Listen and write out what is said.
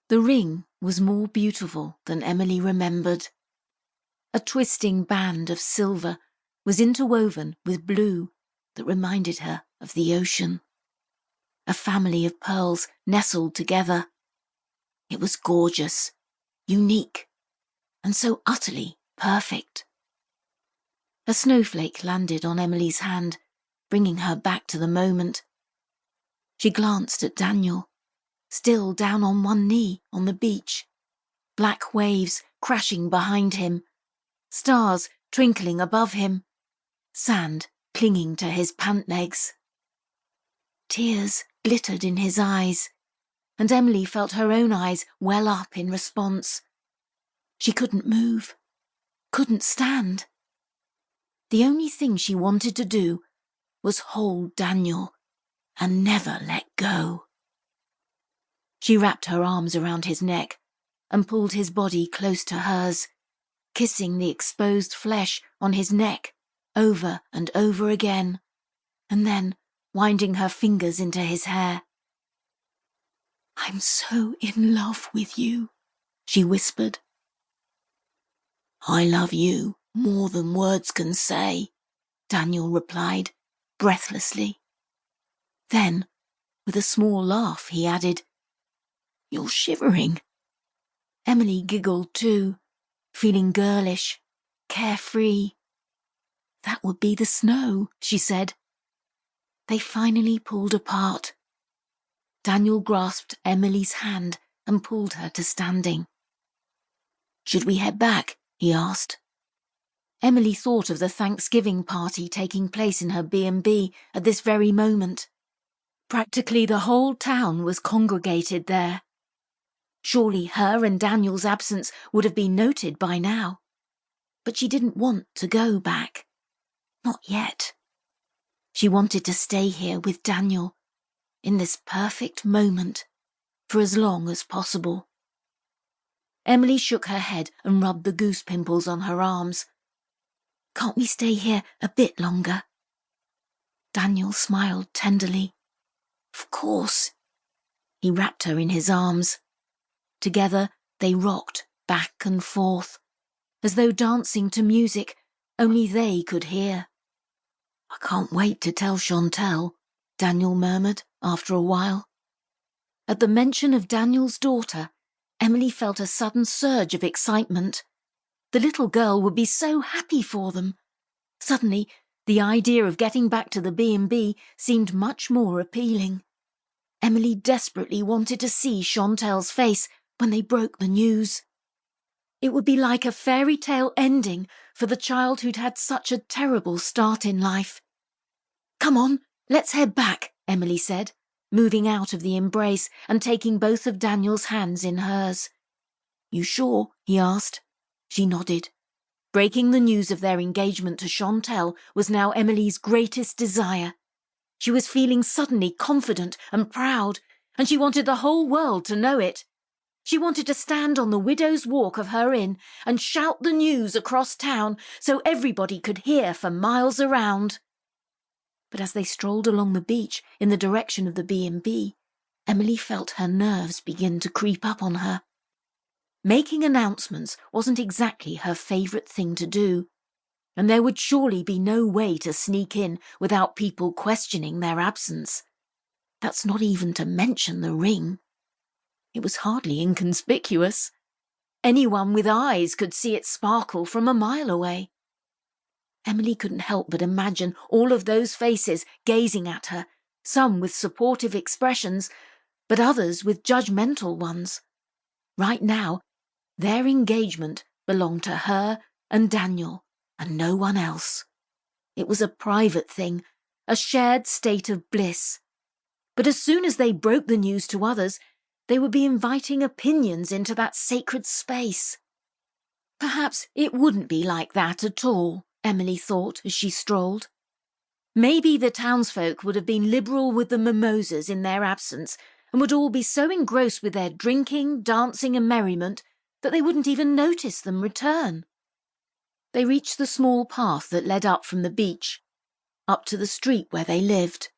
The ring was more beautiful than Emily remembered. A twisting band of silver was interwoven with blue that reminded her of the ocean. A family of pearls nestled together. It was gorgeous, unique, and so utterly perfect. A snowflake landed on Emily's hand, bringing her back to the moment. She glanced at Daniel, still down on one knee on the beach, black waves crashing behind him, stars twinkling above him, sand clinging to his pant legs. Tears glittered in his eyes, and Emily felt her own eyes well up in response. She couldn't move, couldn't stand. The only thing she wanted to do was hold Daniel and never let go. She wrapped her arms around his neck and pulled his body close to hers, kissing the exposed flesh on his neck over and over again, and then winding her fingers into his hair. "I'm so in love with you," she whispered. "I love you more than words can say," Daniel replied, breathlessly. Then, with a small laugh, he added, "You're shivering." Emily giggled too, feeling girlish, carefree. "That would be the snow," she said. They finally pulled apart. Daniel grasped Emily's hand and pulled her to standing. "Should we head back?" he asked. Emily thought of the Thanksgiving party taking place in her B&B at this very moment. Practically the whole town was congregated there. Surely her and Daniel's absence would have been noted by now. But she didn't want to go back. Not yet. She wanted to stay here with Daniel, in this perfect moment, for as long as possible. Emily shook her head and rubbed the goose pimples on her arms. "Can't we stay here a bit longer?" Daniel smiled tenderly. "Of course." He wrapped her in his arms. Together they rocked back and forth, as though dancing to music only they could hear. "I can't wait to tell Chantal," Daniel murmured after a while. At the mention of Daniel's daughter, Emily felt a sudden surge of excitement. The little girl would be so happy for them. Suddenly, the idea of getting back to the B&B seemed much more appealing. Emily desperately wanted to see Chantal's face when they broke the news. It would be like a fairy tale ending for the child who'd had such a terrible start in life. "Come on, let's head back," Emily said, moving out of the embrace and taking both of Daniel's hands in hers. "You sure?" he asked. She nodded. Breaking the news of their engagement to Chantal was now Emily's greatest desire. She was feeling suddenly confident and proud, and she wanted the whole world to know it. She wanted to stand on the widow's walk of her inn and shout the news across town so everybody could hear for miles around. But as they strolled along the beach in the direction of the B&B, Emily felt her nerves begin to creep up on her. Making announcements wasn't exactly her favourite thing to do, and there would surely be no way to sneak in without people questioning their absence. That's not even to mention the ring. It was hardly inconspicuous. Anyone with eyes could see it sparkle from a mile away. Emily couldn't help but imagine all of those faces gazing at her, some with supportive expressions, but others with judgmental ones. Right now, their engagement belonged to her and Daniel, and no one else. It was a private thing, a shared state of bliss. But as soon as they broke the news to others, they would be inviting opinions into that sacred space. Perhaps it wouldn't be like that at all, Emily thought as she strolled. Maybe the townsfolk would have been liberal with the mimosas in their absence and would all be so engrossed with their drinking, dancing and merriment that they wouldn't even notice them return. They reached the small path that led up from the beach, up to the street where they lived.